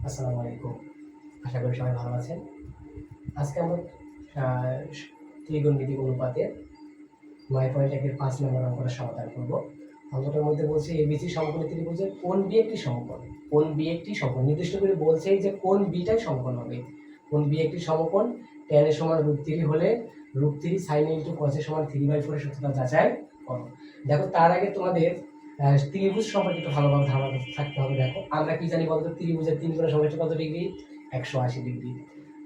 আসসালামু আলাইকুম। আশা করি সবাই ভালো আছেন। আজকে আমরা আ ত্রিকোণমিতিক অনুপাতের ৯.১ এর ৫ নম্বর অঙ্কটা সমাধান করব। অঙ্কটার মধ্যে বলছে ABC সমকোণী ত্রিভুজের কোণ B একটি সমকোণ। কোণ B একটি সমকোণ। নির্দিষ্ট করে বলছেই যে কোণ B টাই সমকোণ হবে। কোণ B একটি সমকোণ, tan এর সমান √3 হলে √3 sin a * cos a সমান 3/4 এর সূত্রটা যাচাই করো। দেখো তার আগে তোমাদের ত্রিভুজ সম্পর্কে একটু ভালোভাবে ধারণা থাকতে হবে। দেখো আমরা কি জানি বলতো, ত্রিভুজের 3 কোণের সমষ্টি কত ডিগ্রি? 180 ডিগ্রি।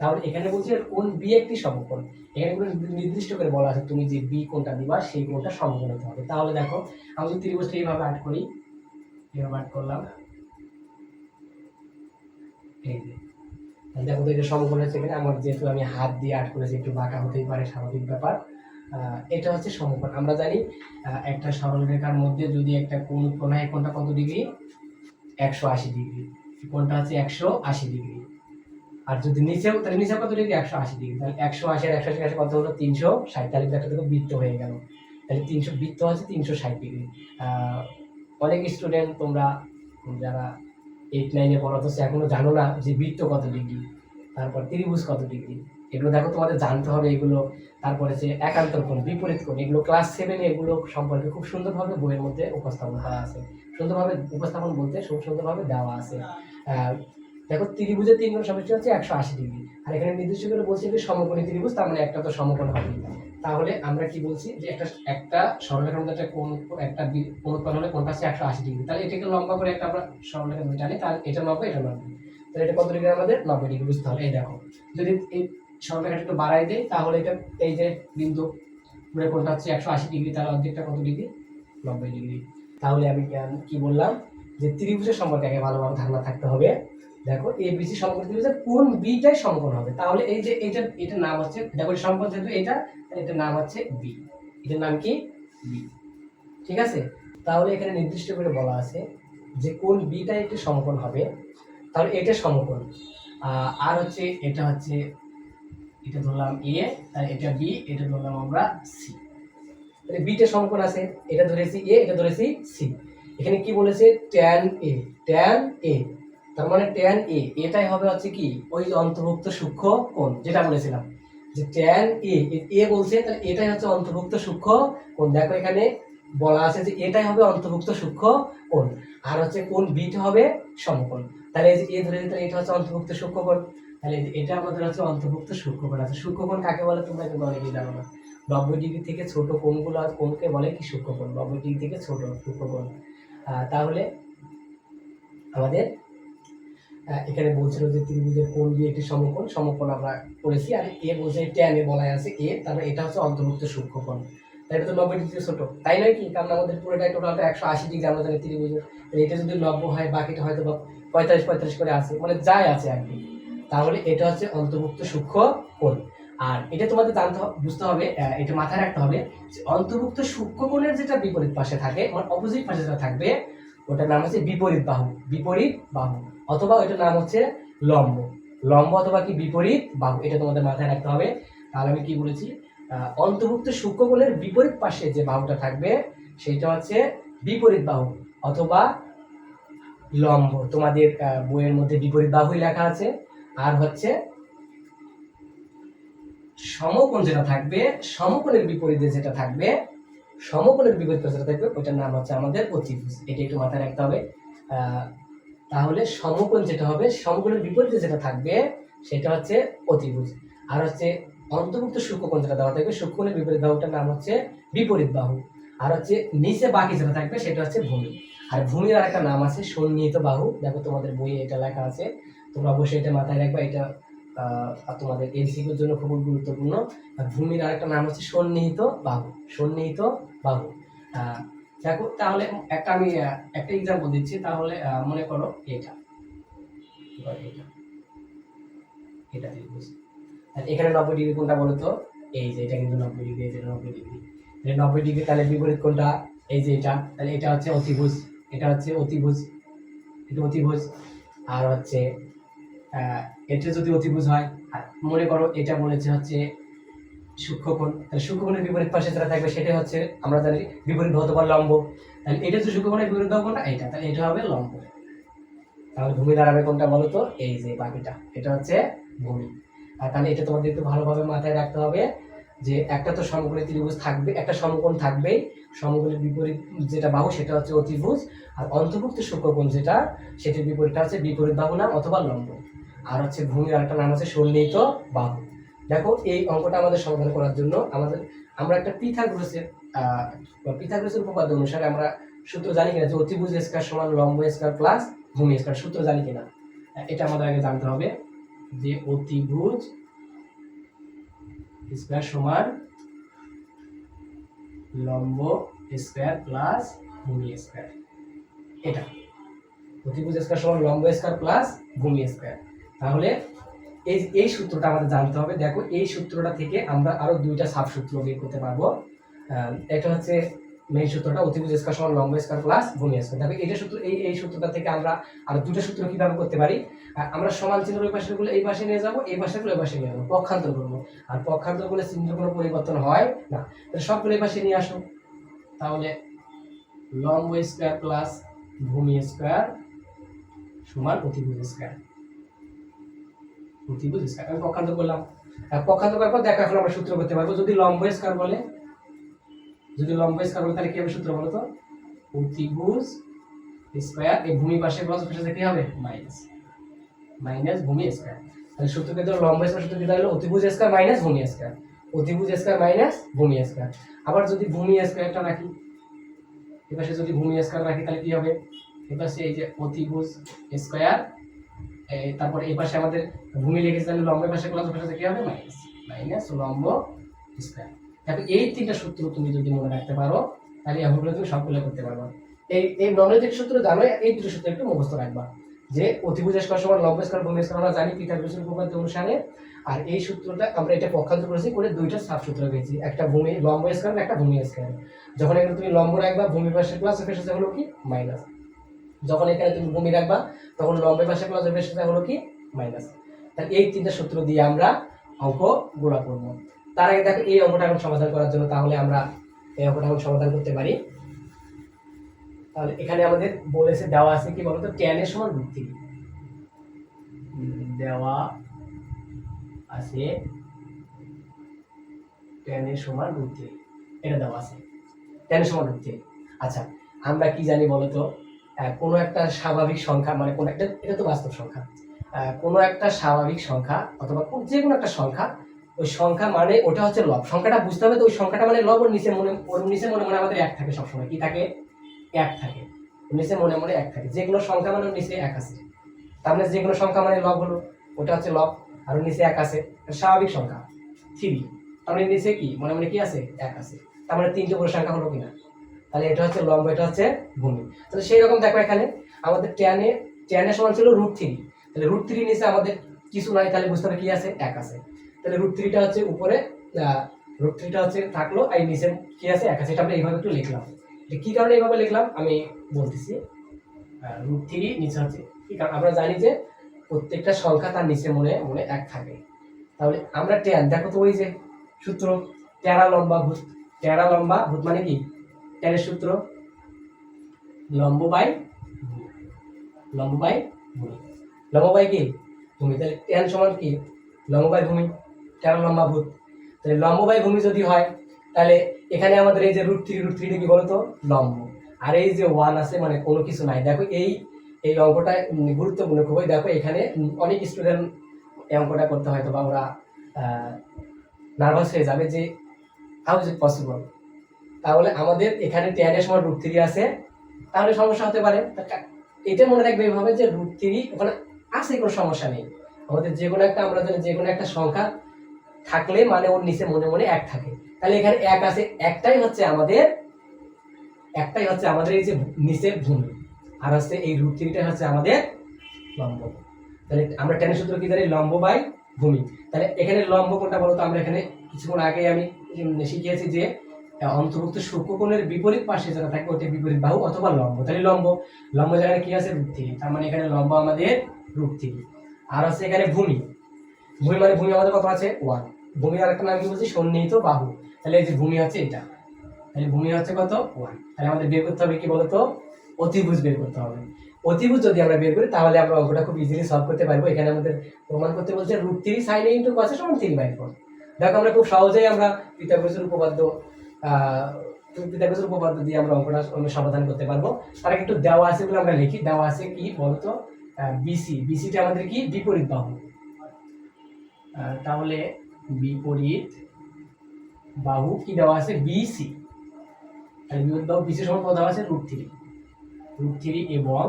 তাহলে এখানে বলছে কোণ B একটি সমকোণ। এখানে কোনো নির্দিষ্ট করে বলা আছে তুমি যে বি কোণটা দিবা সেই কোণটা সমকোণ হতে হবে। তাহলে দেখো আমি যদি ত্রিভুজটা এইভাবে আর্ট করি, এইভাবে আর্ট করলাম, এই যে দেখো তো এটা সমকোণ হচ্ছে। এখানে আমার যেহেতু আমি হাত দিয়ে আর্ট করেছি একটু বাঁকা হতেই পারে, স্বাভাবিক ব্যাপার। এটা হচ্ছে সমকোণ। আমরা জানি একটা সরলরেখার মধ্যে যদি একটা কোণ হয়, কোণটা কত ডিগ্রি? 180 ডিগ্রি। কোণটা হচ্ছে 180 ডিগ্রি। আর যদি নিচেও, তাহলে নিচে কত ডিগ্রি? 180 ডিগ্রি। তাহলে 180 আর 180 কাছে কত হলো? 360। তাহলে একটা দেখো বৃত্ত হয়ে গেল। তাহলে 300 বৃত্ত হচ্ছে 360 ডিগ্রি। অনেক স্টুডেন্ট তোমরা যারা 8 9 এ পড়ো তো এখনো জানো না যে বৃত্ত কত ডিগ্রি, তারপর ত্রিভুজ কত ডিগ্রি। এগুলো দেখো তোমাদের জানতে হবে এগুলো। তারপরে যে একান্তর কোণ, বিপরীত কোণ, এগুলো ক্লাস 7 এ এগুলো সম্পর্কে খুব সুন্দরভাবে বইয়ের মধ্যে উপস্থাপন করা আছে। সুন্দরভাবে উপস্থাপন বলতে সুন্দরভাবে দেওয়া আছে। দেখো ত্রিভুজের 3 কোণ সমষ্টি হচ্ছে 180 ডিগ্রি। আর এখানে নির্দিষ্ট করে বলছে যে সমকোণী ত্রিভুজ, তার মানে একটা তো সমকোণ হবে। তাহলে আমরা কি বলছি যে একটা সরলরেখার মধ্যে একটা কোণ, একটা কোণোৎপন্ন হলে কোণটা হচ্ছে 180 ডিগ্রি। তাহলে এটাকে লম্বা করে একটা আমরা সরলরেখা ধরে টানি, তাহলে এটা 90, এটা 90। তাহলে এটা কত ডিগ্রি? আমাদের 90 ডিগ্রি বুঝতে হবে। এই দেখো যদি এই সরলরেখাটা একটু বাড়াই দেই, তাহলে এটা এই যে বিন্দু পুরো কোণটা হচ্ছে 180 ডিগ্রি, তাহলে অর্ধেকটা কত ডিগ্রি? 90 ডিগ্রি। তাহলে আমি কি বললাম যে ত্রিভুজের সম্পর্কে আগে ভালোভাবে ধারণা থাকতে হবে। দেখো এবিসি সমকোণ ত্রিভুজের কোণ বিটাই সমকোণ হবে। তাহলে এই যে এটার নাম হচ্ছে, দেখো সমকোণ যেহেতু এটা, এটার নাম হচ্ছে বি। এটার নাম কি? বি। ঠিক আছে? তাহলে এখানে নির্দিষ্ট করে বলা আছে যে কোণ বিটা একটি সমকোণ হবে। তাহলে এটা সমকোণ। আর হচ্ছে এটা হচ্ছে, এটা ধরলাম এ, তাহলে এটা বি, এটা ধরলাম আমরা সি। তাহলে বিটা সমকোণ আছে, এটা ধরেছি এ, এটা ধরেছি সি। এখানে কি বলেছে? tan a, tan a, তার মানে tan a এটাই হবে হচ্ছে কি ওই অন্তর্ভুক্ত সূক্ষ্ম কোণ, যেটা বলেছিলাম যে tan a, এ বলছে, তাহলে এটাই হচ্ছে অন্তর্ভুক্ত সূক্ষ্ম কোণ। দেখো এখানে বলা আছে যে এটাই হবে অন্তর্ভুক্ত সূক্ষ্ম কোণ। আর হচ্ছে কোণ বিটা হবে সমকোণ। তাহলে এই যে এ ধরে, তাহলে এটা হচ্ছে অন্তর্ভুক্ত সূক্ষ্ম কোণ। তাহলে এটা আমাদের হচ্ছে অন্তর্ভুক্ত সূক্ষ্ম কোণ আছে। সূক্ষ্ম কোণ কাকে বলে তোমরা কিন্তু অনেকেই জানো না। 90 ডিগ্রি থেকে ছোট কোণগুলো কোণকে বলে কি? সূক্ষ্মকোণ। 90 ডিগ্রি থেকে ছোট সূক্ষ্মকোণ। তাহলে আমাদের এখানে বলছিল যে ত্রিভুজের কোণ দিয়ে একটি সমকোণ, সমকোণ আমরা করেছি। আর এ বলছে tan এ বলা আছে এ, তারপরে এটা হচ্ছে অন্তর্ভুক্ত সূক্ষ্মকোণ। তাই এটা তো 90 ডিগ্রি ছোট, তাই নয় কি? কারণ আমাদের পুরোটাই টোটালটা 180 ডিগ্রি আমরা জানি ত্রিভুজের। এটা যদি 90 হয়, বাকিটা হয়তো 45 করে আছে, মানে যাই আছে আর কি। তাহলে এটা হচ্ছে অন্তর্ভুক্ত সূক্ষ্ম কোণ। আর এটা তোমাদের জানতে বুঝতে হবে, এটা মাথায় রাখতে হবে যে অন্তর্ভুক্ত সূক্ষ্ম কোণের যেটা বিপরীত পাশে থাকে, মানে অপোজিট পাশে যেটা থাকবে, ওটার নাম হচ্ছে বিপরীত বাহু। বিপরীত বাহু, অথবা ওইটার নাম হচ্ছে লম্ব। লম্ব অথবা কি বিপরীত বাহু, এটা তোমাদের মাথায় রাখতে হবে। তাহলে আমি কি বলেছি? অন্তর্ভুক্ত সূক্ষ্মকোণের বিপরীত পাশে যে বাহুটা থাকবে সেটা হচ্ছে বিপরীত বাহু অথবা লম্ব। তোমাদের বইয়ের মধ্যে বিপরীত বাহুই লেখা আছে। আর হচ্ছে সমকোণ যেটা থাকবে, সমকোণের বিপরীতে যেটা থাকবে, সমকোণের বিপরীত যেটা থাকবে, ওইটার নাম হচ্ছে আমাদের অতিভুজ। এটা একটু মাথায় রাখতে হবে। তাহলে সমকোণ যেটা হবে, সমকোণের বিপরীতে যেটা থাকবে সেটা হচ্ছে অতিভুজ। আর হচ্ছে অন্তর্ভুক্ত সূক্ষ্মকোণ যেটা দেওয়া থাকবে, সূক্ষ্মকোণের বিপরীত বাহুটার নাম হচ্ছে বিপরীত বাহু। আর হচ্ছে নিচে বাকি যেটা থাকবে সেটা হচ্ছে ভূমি। আর ভূমির আর একটা নাম আছে সন্নিহিত বাহু। দেখো তোমাদের বইয়ে এটা লেখা আছে, তোমরা অবশ্যই এটা মাথায় রাখবা। এটা তোমাদের এমসিকিউর জন্য খুব গুরুত্বপূর্ণ। ভূমির আরেকটা নাম হচ্ছে সন্নিহিত বাহু। সন্নিহিত বাহু। দেখো তাহলে আমি একটা এক্সাম্পল দিচ্ছি। তাহলে মনে করো এটা এটা ত্রিভুজ। এখানে 90 ডিগ্রি কোনটা বলো তো? এই যে এটা কিন্তু 90 ডিগ্রি, এটা 90 ডিগ্রি। এটা 90 ডিগ্রি, তাহলে বিপরীত কোনটা? এই যে এটা। তাহলে এটা হচ্ছে অতিভুজ, এটা হচ্ছে অতিভুজ, এটা অতিভুজ। আর হচ্ছে এটা যদি অতিভুজ হয়, মনে করো এটা বলেছে হচ্ছে সূক্ষ্মকোণ, তাহলে সূক্ষ্মকোণের বিপরীত পাশে যেটা থাকবে সেটা হচ্ছে আমরা জানি বিপরীত অথবা লম্ব। তাহলে এটা হচ্ছে সূক্ষ্মকোণের বিপরীত কোণটা এটা, তাহলে এটা হবে লম্ব। তাহলে ভূমি দাঁড়াবে কোনটা বলো তো, এই যে বাকিটা, এটা হচ্ছে ভূমি। আর তাহলে এটা তোমাদের একটু ভালোভাবে মাথায় রাখতে হবে যে একটা তো সমকোণী ত্রিভুজ থাকবে, একটা সমকোণ থাকবেই, সমকোণের বিপরীত যেটা বাহু সেটা হচ্ছে অতিভুজ, আর অন্তর্ভুক্ত সূক্ষ্মকোণ যেটা সেটির বিপরীতটা হচ্ছে বিপরীত বাহু নাম অথবা লম্ব। আর হচ্ছে ভূমির আরেকটা নাম হচ্ছে সন্নিহিত বাহু। দেখো এই অঙ্কটা আমাদের সমাধান করার জন্য আমরা একটা পিথাগোরাসের উপপাদ্য অনুসারে আমরা সূত্র জানি কিনা যে অতিভুজ স্কয়ার সমান লম্ব স্কয়ার প্লাস ভূমি স্কয়ার, সূত্র জানি কিনা এটা আমাদের আগে জানতে হবে যে অতিভুজ স্কয়ার সমান লম্ব স্কয়ার প্লাস ভূমি স্কয়ার। এটা অতিভুজ স্কয়ার সমান লম্ব স্কয়ার প্লাস ভূমি স্কয়ার। তাহলে এই সূত্রটা আমাদের জানতে হবে। দেখো এই সূত্রটা থেকে আমরা আরো দুইটা সাব সূত্র বের করতে পারবো। এটা হচ্ছে মেইন সূত্রটা, অতিভুজ স্কয়ার সমান লম্ব স্কয়ার প্লাস ভূমি স্কয়ার। দেখো এটা সূত্র, এই সূত্রটা থেকে আমরা আরো দুটো সূত্র কিভাবে করতে পারি, আমরা সমান চিহ্নের ওই পাশেগুলো এই পাশে নিয়ে যাব, এই পাশেগুলো এই পাশে নিয়ে যাবো, পক্ষান্তর করবো। আর পক্ষান্তর করলে চিহ্নের কোনো পরিবর্তন হয় না, তাহলে সবগুলো এই পাশে নিয়ে আসো। তাহলে লম্ব স্কয়ার প্লাস ভূমি স্কয়ার সমান অতিভুজ স্কয়ার। অতিভুজ স্কয়ার আমি পক্ষান্তর করলাম। পক্ষান্তর করার পর দেখো এখন আমরা সূত্র করতে পারবো। যদি লম্ব স্কয়ার বলে তাহলে কি হবে সূত্র বলো তো, অতিভুজ স্কয়ার এই ভূমি পাশে প্লাস পাশে কি হবে মাইনাস ভূমি স্কয়ার। তাহলে সূত্রকে তো লম্ব স্কয়ার সূত্র কি দাঁড়ালো, অতিভুজ স্কয়ার মাইনাস ভূমি স্কয়ার, অতিভুজ স্কয়ার মাইনাস ভূমি স্কয়ার। আবার যদি ভূমি স্কয়ারটা রাখি, এপাশে যদি ভূমি স্কয়ার রাখি তাহলে কি হবে, এপাশে এই যে অতিভুজ স্কয়ার, তারপর এই পাশে আমাদের ভূমি লিখেছি, তাহলে লম্বের পাশে প্লাস পাশে কি হবে মাইনাস লম্ব স্কয়ার। দেখো এই তিনটা সূত্র তুমি যদি মনে রাখতে পারো তাহলে এমনগুলো তুমি সবগুলো করতে পারবে। এই নলেজ সূত্র জানো, এই দুটো সূত্র একটু মুখস্থ রাখবা যে অতিভুজ স্কয়ার সমান লম্ব স্কয়ার ভূমি স্কয়ার আমরা জানি পিথাগোরাসের উপপাদ্য অনুসারে। আর এই সূত্রটা আমরা এটা পক্ষান্তর করেছি করে দুইটা সাব সূত্র পেয়েছি, একটা ভূমি লম্ব স্কয়ার একটা ভূমি স্কয়ার। যখন এখানে তুমি লম্ব রাখবা ভূমির পাশে প্লাস এর সাথে হলো কি মাইনাস, যখন এখানে তুমি ভূমি রাখবা তখন লম্বের পাশে প্লাস এর সাথে হলো কি মাইনাস। তাহলে এই তিনটা সূত্র দিয়ে আমরা অঙ্ক গুণা করব। তার আগে দেখো এই অঙ্কটা এখন সমাধান করার জন্য তাহলে আমরা এই অঙ্কটা এখন সমাধান করতে পারি। তাহলে এখানে আমাদের বলেছে দেওয়া আছে কি বলতো, tan এর সমান √3 দেওয়া আছে, tan এর সমান √3 এটা দেওয়া আছে, tan এর সমান √3। আচ্ছা আমরা কি জানি বলতো, কোনো একটা স্বাভাবিক সংখ্যা মানে কোন একটা, এটা তো বাস্তব সংখ্যা, কোনো একটা স্বাভাবিক সংখ্যা অথবা যে কোনো একটা সংখ্যা, ওই সংখ্যা মানে ওটা হচ্ছে লব, সংখ্যাটা বুঝতে হবে তো ওই সংখ্যাটা মানে লব, ওর নিচে মনে আমাদের 1 থাকে সবসময়, কি থাকে 1 থাকে, নিচে মনে 1 থাকে, যে কোনো সংখ্যা মানে নিচে 1 আছে, তার মানে যে কোনো সংখ্যা মানে লব হলো, ওটা হচ্ছে লব, আর নিচে 1 আছে, স্বাভাবিক সংখ্যা 3, তার মানে নিচে কি মনে কি আছে 1 আছে, তার মানে 3টে পুরো সংখ্যা হলো কিনা, তাহলে এটা হচ্ছে লম্ব, এটা হচ্ছে ভূমি। তাহলে সেই রকম দেখো এখানে আমাদের tan এর সমান ছিল √3, তাহলে √3 নিচে আমাদের কিছু নাই, তাহলে বুঝতে হবে কি আছে 1 আছে, তাহলে √3টা হচ্ছে উপরে, √3টা হচ্ছে থাকলো, আর নিচে কি আছে 1 আছে, এটা আমরা এইভাবে একটু লিখলাম। এটা কি কারণে এইভাবে লিখলাম আমি বলতেছি, √3 নিচে হচ্ছে কি কারণ, আমরা জানি যে প্রত্যেকটা সংখ্যা তার নিচে মনে 1 থাকে। তাহলে আমরা tan দেখো তো ওই যে সূত্র টেরা লম্বা ভূত মানে কি tan এর সূত্র লম্ব বাই ভূমি, লম্ব বাই কি ভূমি, তাহলে tan সমান কি লম্ব বাই ভূমি, টেরা লম্বা ভূত। তাহলে লম্ব বাই ভূমি যদি হয় তাহলে এখানে আমাদের এই যে √3 কি বলতো লম্ব, আর এই যে 1 আছে মানে কোনো কিছু নাই। দেখো এই অঙ্কটা গুরুত্বপূর্ণ খুবই, দেখো এখানে অনেক স্টুডেন্ট এই অঙ্কটা করতে হয়তো বা ওরা নার্ভাস হয়ে যাবে যে হাউ ইজ ইট পসিবল, তাহলে আমাদের এখানে tan এর সমান √3 আছে, তাহলে সমস্যা হতে পারে। এটা মনে রাখবে এইভাবে যে √3 ওখানে আছে, কোনো সমস্যা নেই, আমাদের যে কোনো একটা, আমরা জানি যে কোনো একটা সংখ্যা থাকলে মানে ওর নিচে মনে 1 থাকে, তাহলে এখানে 1 আছে, একটাই হচ্ছে আমাদের এই যে নিচে ভূমি, আর হচ্ছে এই √3টা হচ্ছে আমাদের লম্ব। তাহলে আমরা tan এর সূত্র কি জানি লম্ব বাই ভূমি। তাহলে এখানে লম্ব কোনটা বলতো, আমরা এখানে কিছুক্ষণ আগে আমি শিখিয়েছি যে অন্তর্ভুক্ত সূক্ষ্মকোণের বিপরীত পাশে যেটা থাকে ওটা বিপরীত বাহু অথবা লম্ব। তাহলে লম্ব জায়গায় কি আছে √3, তার মানে এখানে লম্ব আমাদের √3। আর আছে এখানে ভূমি মানে ভূমি আমাদের কত আছে 1, ভূমির আরেকটা নাম কি বলছি সন্নিহিত বাহু, তাহলে এই যে ভূমি হচ্ছে এটা, তাহলে ভূমি হচ্ছে কত 1, তাহলে আমাদের বের করতে হবে কি বলতো অতিভুজ বের করতে হবে। অতিভুজ যদি আমরা বের করি তাহলে আমরা অঙ্কটা খুব ইজিলি সলভ করতে পারবো। এখানে আমাদের প্রমাণ করতে বলছে √3 sin a * cos a = 3/4। দেখো আমরা খুব সহজেই আমরা পিথাগোরাসের উপপাদ্য দিয়ে আমরা অঙ্কটা সমাধান করতে পারবো। তার আগে একটু দেওয়া আছে বলে আমরা লিখি। দেওয়া আছে কি বলতো, বিসিটা আমাদের কি বিপরীত বাহু। তাহলে বিপরীত বাহু কি দেওয়া আছে বিসি, তাহলে বিপরীত বাহু বিসি সমান কত দেওয়া আছে √3 এবং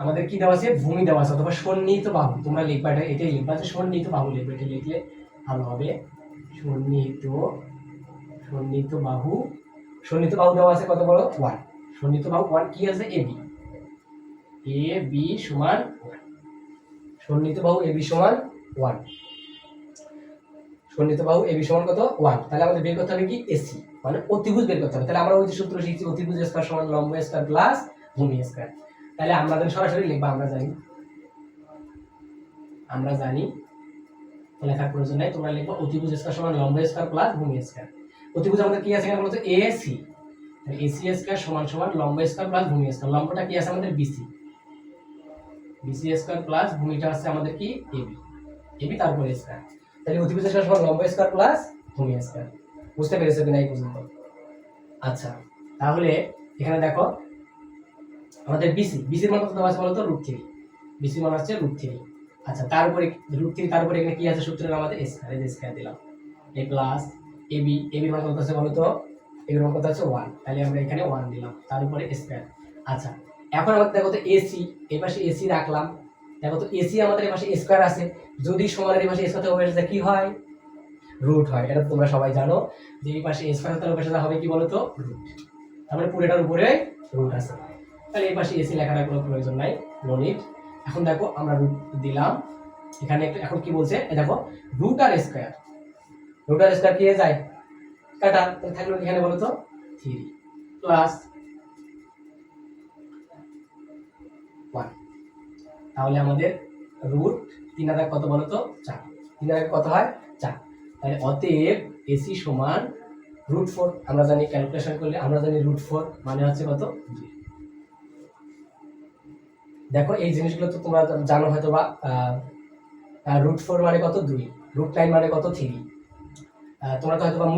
আমাদের কি দেওয়া আছে ভূমি দেওয়া আছে অথবা সন্নিহিত বাহু। তোমরা লিখবা এটা, এটাই লিখবা যে সন্নিহিত বাহু লিখবে, এটা লিখলে ভালো হবে। সন্নিহিত বাহু দেওয়া আছে কত বড় 1। সন্নিহিত বাহু 1 কি আছে AB সমান 1। সন্নিহিত বাহু AB সমান 1। সন্নিহিত বাহু AB সমান কত 1। তাহলে আমাদের বের করতে হবে কি এসি মানে অতিভুজ বের করতে হবে। তাহলে আমরা ওই যে সূত্র শিখছি অতিভুজ স্কয়ার সমান লম্ব স্কয়ার প্লাস ভূমি স্কয়ার। তাহলে আমাদের সরাসরি লিখবা, আমরা জানি লেখার প্রয়োজন নাই, তোমরা লিখবা অতিভুজ স্কয়ার সমান লম্ব স্কয়ার প্লাস ভূমি স্কয়ার। অতিভুজ আমাদের কি আছে এখানে বলতো এসি, তাহলে এসি স্কয়ার সমান লম্ব স্কয়ার প্লাস ভূমি স্কয়ার। লম্বটা কি আছে আমাদের বিসি স্কয়ার প্লাস ভূমিটা আছে আমাদের কি এবি তারপরে স্কয়ার। তাহলে অতিভুজ স্কয়ার সমান লম্ব স্কয়ার প্লাস ভূমি স্কয়ার। বুঝতে পেরেছো কিনা এই পর্যন্ত? আচ্ছা, তাহলে এখানে দেখো আমাদের বিসির মান কত আছে বলতো √3। বিসির মান হচ্ছে √3। আচ্ছা, তারপরে √3 তারপরে এখানে কি আছে সূত্রের আমাদের স্কয়ার, এই স্কয়ার দিলাম এ প্লাস এবির মান কত আছে বলতো, এর মান কত আছে 1। তাহলে আমরা এখানে 1 দিলাম তারপরে স্কয়ার। আচ্ছা, এখন আমাদের দেখো তো এসি, এই পাশে এসি রাখলাম। দেখো তো এসি আমাদের এই পাশে স্কয়ার আছে, যদি সমানের এই পাশে স্কয়ার থেকে ওই কি হয় রুট হয়। এটা তোমরা সবাই জানো যে এই পাশে স্কয়ার তার পাশে হবে কি বলতো রুট। তাহলে পুরোটার উপরে রুট আছে, তাহলে এই পাশে এসি লেখার কোনো প্রয়োজন নাই, নো নিড। এখন দেখো আমরা রুট দিলাম এখানে। এখন কি বলছে দেখো √r² কি যায় কাটা, তাহলে থাকলো এখানে বলতো 3 প্লাস 1। তাহলে আমাদের √3 কত বলতো 4। 3 কত হয় 4। তাহলে অতএব এসি সমান √4। আমরা জানি ক্যালকুলেশন করলে আমরা জানি √4 মানে হচ্ছে কত 2। দেখো এই জিনিসগুলো তো তোমরা জানো হয়তো বা √4 মানে কত 2, √9 মানে কত 3। তোমরা তো হয়তো বা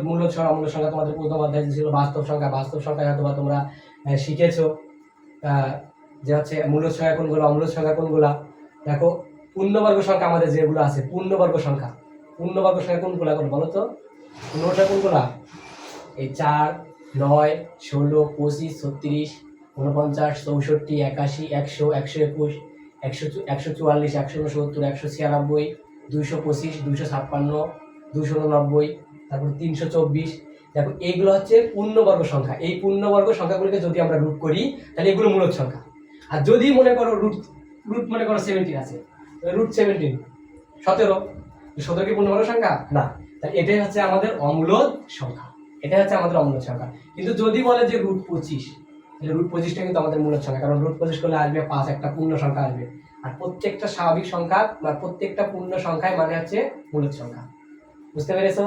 মূলদ সংখ্যা তোমাদের প্রথম অধ্যায় ছিল বাস্তব সংখ্যা হয়তো বা তোমরা শিখেছো যে হচ্ছে মূলদ সংখ্যা কোনগুলো অমূলদ সংখ্যা কোনগুলা। দেখো পূর্ণবর্গ সংখ্যা আমাদের যেগুলো আছে পূর্ণবর্গ সংখ্যা কোনগুলা বলো তো? পূর্ণবর্গ সংখ্যা কোনগুলা? এই 4, 9, 16, 25, 36, 49, 64, 81, 100, 121, 144, 169, 196, 225, 256, 289, তারপর 324। দেখো এইগুলো হচ্ছে পূর্ণবর্গ সংখ্যা। এই পূর্ণবর্গ সংখ্যাগুলোকে যদি আমরা রুট করি তাহলে এগুলো মূলদ সংখ্যা। আর যদি মনে করো রুট মনে করো 17 আছে, √17 17 কি পূর্ণবর্গ সংখ্যা না, তাহলে এটাই হচ্ছে আমাদের অমূলদ সংখ্যা। কিন্তু যদি বলে যে √25, তাহলে √25টা কিন্তু আমাদের মূলদ সংখ্যা, কারণ √25 করলে আসবে 5, একটা পূর্ণ সংখ্যা আসবে। আর প্রত্যেকটা স্বাভাবিক সংখ্যা বা প্রত্যেকটা পূর্ণ সংখ্যায় মানে হচ্ছে মূলদ সংখ্যা। বুঝতে পেরেছো?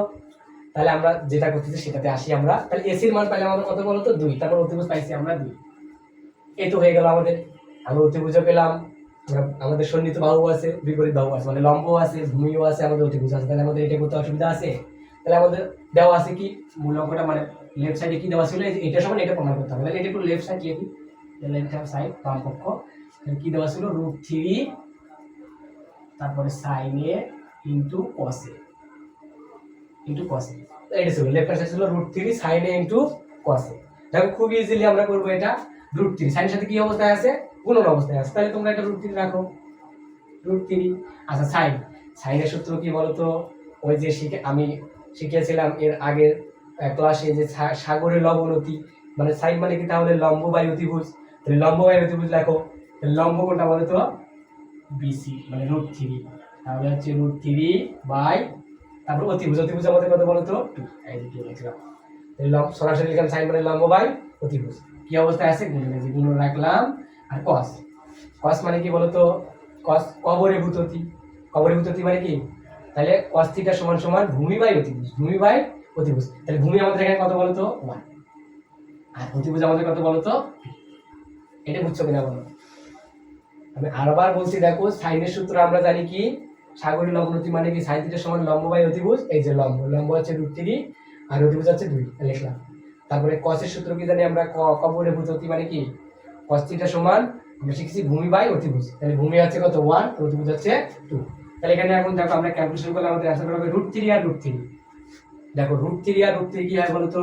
তাহলে আমরা যেটা করতেছি সেটাতে আসি আমরা। তাহলে এসির মান পাইলে আমাদের কত বলতো 2, তারপর অতিভুজ পাইছি আমরা 2। এই তো হয়ে গেল আমাদের। আমরা অতিভুজও পেলাম, আমাদের সন্নিহিত বাহু আছে, বিপরীত বাহু আছে, মানে লম্ব আছে, ভূমিও আছে, আমাদের অতিভুজ আছে। তাহলে আমাদের এটা করতে অসুবিধা আছে? তাহলে আমাদের দেওয়া আছে কি মূল অঙ্কটা মানে লেফট সাইডে কি দেওয়া ছিল এটা সমান এটা প্রমাণ করতে হবে। তাহলে এটা একটু লেফট সাইড লিখি, লেফট হ্যান্ড সাইড বাম পক্ষ। তাহলে কি দেওয়া ছিল √3 তারপরে sin a into cos a এটা ছিল লেফট হ্যান্ড সাইড ছিল √3 sin a into cos a। দেখো খুব ইজিলি আমরা করব এটা। √3 sin এর সাথে কি অবস্থায় আছে গুণন অবস্থায় আছে, তাহলে তোমরা এটা √3 রাখো √3। আচ্ছা sin এর সূত্র কি বলতো? ওই যে আমি শিখিয়েছিলাম এর আগের ক্লাসে যে সাগরের লবণতি, মানে সাইন মানে কি তাহলে লম্ব বাই অতিভুজ। তাহলে লম্ব বাই অতিভুজ লেখো, লম্ব কোনটা বলো তো বিসি মানে √3। তাহলে হচ্ছে √3 বাই তারপর অতিভুজ আমাদের কত বলো তো 2। এই যে 2 লিখলাম। তাহলে সরাসরি লিখলাম সাইন মানে লম্ব বাই অতিভুজ কি অবস্থায় আছে গুণন রাখলাম। আর cos মানে কি বলো তো কবরীভূত অতি মানে কি? তাহলে cos θ সমান ভূমি বাই অতিভুজ। তাহলে ভূমি আমাদের এখানে কত বলতো 1, আর অতিভুজ আমাদের কত বলতো এটা বুঝছো কিনা বলো? আমি আরবার বলছি, দেখো সাইনের সূত্র আমরা জানি কি, সাগরের লম্বনতি মানে কি, সাইন থিটা সমান লম্ব বাই অতিভুজ, এই যে লম্ব, লম্ব হচ্ছে √3 আর অতিভুজ হচ্ছে 2 লিখলাম। তারপরে কসের সূত্র কি জানি আমরা, কবরে ভূততি মানে কি, cos থিটা সমান আমরা শিখেছি ভূমি বাই অতিভুজ, তাহলে ভূমি হচ্ছে কত 1, অতিভুজ হচ্ছে 2। তাহলে এখানে এখন দেখো আমরা ক্যালকুলেশন করলে আমাদের অ্যান্সার হবে √3 আর √3। দেখো √3 আর √3 কি হয় বলো তো,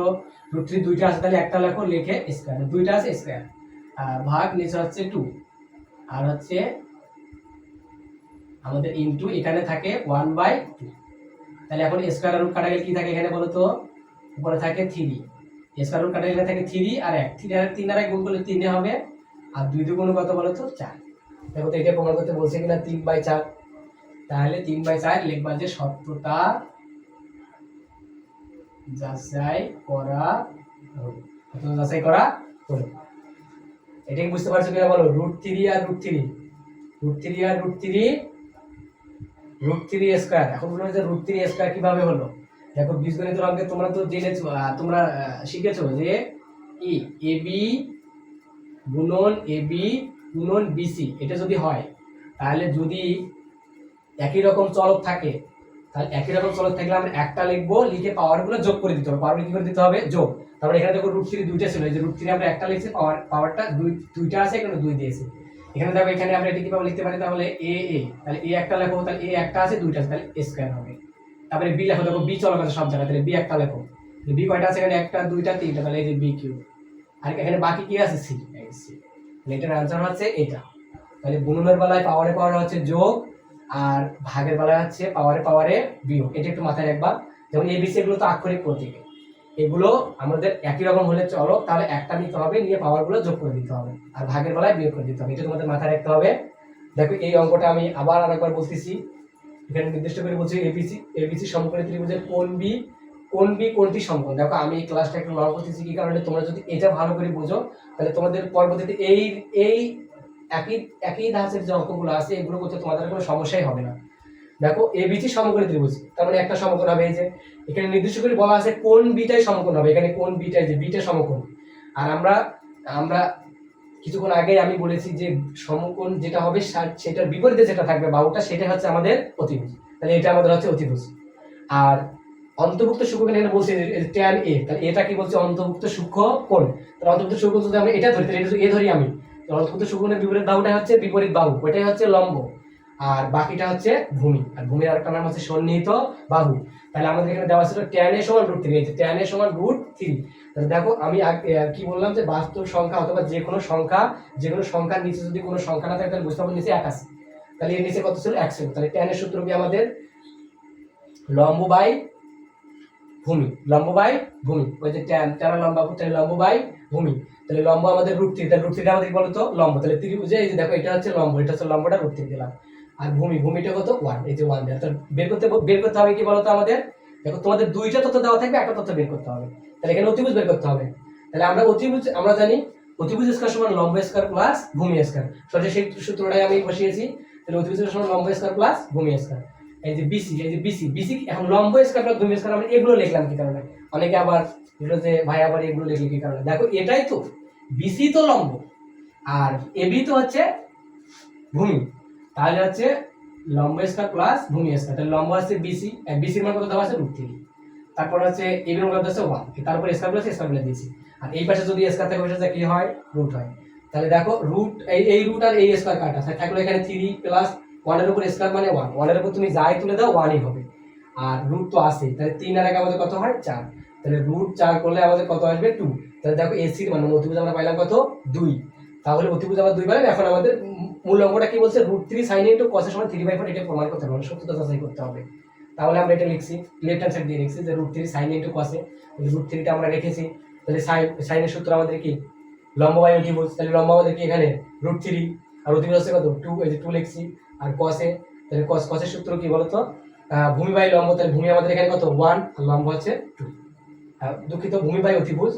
√3 দুইটা আছে, তাহলে একটা লেখো, লিখে স্কয়ার, দুইটা আছে স্কয়ার, আর ভাগ নিচে হচ্ছে 2, আর হচ্ছে আমাদের ইনটু এখানে থাকে 1/2। তাহলে এখন স্কয়ার রুট কাটা গেলে কি থাকে এখানে বলো তো, উপরে থাকে 3, স্কয়ার রুট কাটা গেলে থাকে 3 আর 1, 3 আর 1 গুণ করলে 3 হবে, আর 2 2 গুণ কত বলো তো 4। দেখো তো এটা প্রমাণ করতে বলছে কিনা 3/4, তাহলে 3/4 লিখবা যে সত্যতা যাচাই করা হলো, সত্যতা যাচাই করা হলো। এটা কি বুঝতে পারছো কিনা বলো, √3 আর √3, √3 আর √3 স্কয়ার। এখন বলবো যে √3 স্কয়ার কিভাবে হলো। দেখো বীজগণিত অঙ্কে তোমরা তো জেনেছো, তোমরা শিখেছো যে কি এবি গুণন এবি গুণন বিসি এটা যদি হয়, তাহলে যদি একই রকম চলক থাকে, তাহলে একই রকম চলক থাকলে আমরা একটা লিখবো, লিখে পাওয়ারগুলো যোগ করে দিতে হবে। পাওয়ার কি করে দিতে হবে, যোগ। তারপরে এখানে দেখো √3 দুইটা ছিল, এই যে √3 আমরা একটা লিখছি, পাওয়ারটা দুইটা আছে, এখানে 2 দিয়েছি। এখানে দেখো এখানে আমরা এটা কিভাবে লিখতে পারি, তাহলে তাহলে এ একটা লেখো, তাহলে এ একটা আছে, দুইটা আছে, তাহলে স্কয়ার হবে। তারপরে বি লেখো, দেখো বি চলক আছে সব জায়গায়, তাহলে বি একটা লেখো, বি কয়টা আছে এখানে, একটা দুইটা তিনটা, তাহলে এই যে বি কিউব। আর এখানে বাকি কি আছে, সি, এটার आंसर হচ্ছে এটা। তাহলে গুণনের বেলায় পাওয়ারে হচ্ছে যোগ, আর ভাগের বেলায় হচ্ছে পাওয়ারে বিয়োগ। এটা একটু মাথায় রাখবা। যেমন এবিসি এগুলো তো আক্ষরিক প্রতীক, এগুলো আমাদের একই রকম হলে চলো, তাহলে একটা নিতে হবে, নিয়ে পাওয়ারগুলো যোগ করে দিতে হবে, আর ভাগের বেলায় বিয়োগ করে দিতে হবে। এটা তোমাদের মাথায় রাখতে হবে। দেখো এই অঙ্কটা আমি আবার আরেকবার বলতেছি, এখানে নির্দিষ্ট করে বলছি এবিসি সমকোণী ত্রিভুজের কোন বি কোনটি সমকোণ। দেখো আমি এই ক্লাসটা একটু লং করতেছি কি কারণে, তোমরা যদি এটা ভালো করে বোঝো, তাহলে তোমাদের পরবর্তীতে এই একই ধাঁচের যে অঙ্কগুলো আছে এগুলো করতে তোমাদের কোনো সমস্যাই হবে না। দেখো এবিসি সমকোণী ত্রিভুজ, তার মানে একটা সমকোণ হবে, এই যে এখানে নির্দিষ্ট করে বলা আছে কোন বিটাই সমকোণ হবে, এখানে কোন বিটাই, যে বিটা সমকোণ। আর আমরা কিছুক্ষণ আগে আমি বলেছি যে সমকোণ যেটা হবে সেটার বিপরীতে যেটা থাকবে বাহুটা, সেটা হচ্ছে আমাদের অতিভুজ, তাহলে এটা আমাদের হচ্ছে অতিভুজ। আর অন্তর্ভুক্ত সূক্ষ্মকোণ এখানে বলছে tan a, তাহলে এটা কি বলছে, অন্তর্ভুক্ত সূক্ষ্মকোণ। তাহলে অন্তর্ভুক্ত সূক্ষ্মকোণ যদি আমরা এটা ধরি, তাহলে এটা যদি এ ধরি আমি, অন্তর্ভুক্ত সূক্ষ্মকোণের বিপরীত বাহুটা হচ্ছে বিপরীত বাহু, ওইটাই হচ্ছে লম্ব, আর বাকিটা হচ্ছে ভূমি। আর ভূমির আরেকটা নাম হচ্ছে সন্নিহিত বাহু। তাহলে আমাদের এখানে দেওয়া ছিল tan a সমান √3, এই যে tan a সমান √3। তাহলে দেখো আমি কি বললাম যে বাস্তব সংখ্যা অথবা যে কোনো সংখ্যার নিচে যদি কোনো সংখ্যা না থাকে, তাহলে বুঝতে হবে নিচে 1 আছে। তাহলে এর নিচে কত ছিল, 1 ছিল। তাহলে tan এর সূত্র কি আমাদের লম্ব বাই ভূমি, ওই যে tan লম্ব, তাহলে লম্ব বাই ভূমি। তাহলে লম্ব আমাদের √3, তাহলে √3 আমাদের কি বলতো লম্ব, তাহলে ত্রিভুজে এই যে দেখো এটা হচ্ছে লম্ব, এটা হচ্ছে লম্বটা √3 দিলাম, আর ভূমিটা কত 1, এই যে 1 দেওয়া। তাহলে বের করতে হবে কি বলতো আমাদের, দেখো তোমাদের দুইটা তথ্য দেওয়া থাকবে, একটা তথ্য বের করতে হবে। তাহলে এখানে অতিভুজ বের করতে হবে। তাহলে আমরা জানি অতিভুজ স্কয়ার সমান লম্ব স্কয়ার প্লাস ভূমি স্কয়ার, সরাসরি সেই সূত্রটাই আমি বসিয়েছি। তাহলে অতিভুজ সমান লম্ব স্কয়ার প্লাস ভূমি স্কয়ার। এই যে বিসি এখন লম্ব স্কয়ার প্লাস ভূমি স্কয়ার, আমরা এগুলো লিখলাম কি কারণে, অনেকে আবার বললো যে ভাই আবার এগুলো লিখলি কি কারণে। দেখো এটাই তো, বিসি তো লম্ব আর এবি তো হচ্ছে ভূমি, তাহলে হচ্ছে লম্ব স্কয়ার প্লাস ভূমি স্কয়ার। তাহলে লম্ব হচ্ছে বিসি, বিসির মান কত দেওয়া আছে √3, তারপর হচ্ছে এবি এর মান কত আছে 1, তারপর স্কয়ার প্লাস স্কয়ার প্লাস দিয়েছি। আর এই পাশে যদি স্কয়ার থাকে ওই পাশে কি হয়, রুট হয়। তাহলে দেখো এই রুট আর এই স্কয়ার কাটা, তাহলে থাকলো এখানে 3 প্লাস 1 এর উপর স্কয়ার মানে 1, 1 এর উপর তুমি যাই তুলে দাও 1ই হবে, আর রুট তো আছে, তাহলে 3 আর 1 আমাদের কত হয় 4, তাহলে √4 করলে আমাদের কত আসবে 2। তাহলে দেখো এসির মান অতিভুজ আমরা পাইলাম কত 2, তাহলে অতিভুজ আমরা 2 পেলাম। এখন আমাদের মূল অঙ্কটা কি বলছে, √3 sin into cos এর সমান 3/4, এটা প্রমাণ করতে হবে, সত্যতা যাচাই করতে হবে। তাহলে আমরা এটা লিখছি, লেফট হ্যান্ড সাইড দিয়ে লিখছি যে √3 sin into cos এ, √3 টা আমরা রেখেছি। তাহলে সাইনের সূত্র আমাদের কি লম্ব বাই অতিভুজ, তাহলে লম্ব আমাদের কি এখানে √3, আর অতিভুজ হচ্ছে কত 2, এই যে 2 লিখছি। আর cos এ, তাহলে cos এর সূত্র কি বলতো, ভূমি বাই লম্ব, তাহলে ভূমি আমাদের এখানে কত 1 আর লম্ব হচ্ছে 2, দুঃখিত ভূমি বাই অতিভুজ,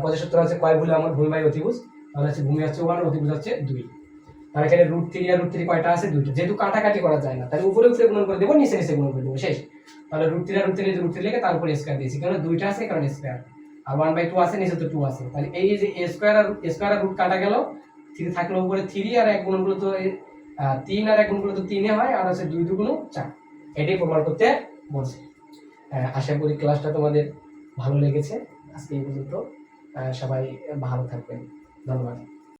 cos এর সূত্র আছে কয় ভুলে আমার ভূমি বাই অতিভুজ, তাহলে হচ্ছে ভূমি হচ্ছে 1, অতিভুজ হচ্ছে 2। তার এখানে √3 আর √3 কয়টা আছে, দুইটা, যেহেতু কাটাকাটি করা যায় না তাহলে উপরে উপরে গুণন করে দেব, নিচে নিচে গুণন করে দেব, শেষ। তাহলে √3 আর √3 √3 লিখে তার উপর স্কয়ার দিয়েছি, কারণ দুইটা আছে কারণ স্কয়ার, আর 1/2 আছে, নিচে তো 2 আছে। তাহলে এই যে স্কয়ার আর রুট কাটা গেল, থ্রি থাকলে উপরে থ্রি, আর এক গুণগুলো তো 3 আর এক গুণগুলো তো 3 হয়, আর আছে 2 2 4, এটাই প্রমাণ করতে বলছে। আশা করি ক্লাসটা তোমাদের ভালো লেগেছে। আজকে এই পর্যন্ত, সবাই ভালো থাকবেন, ধন্যবাদ।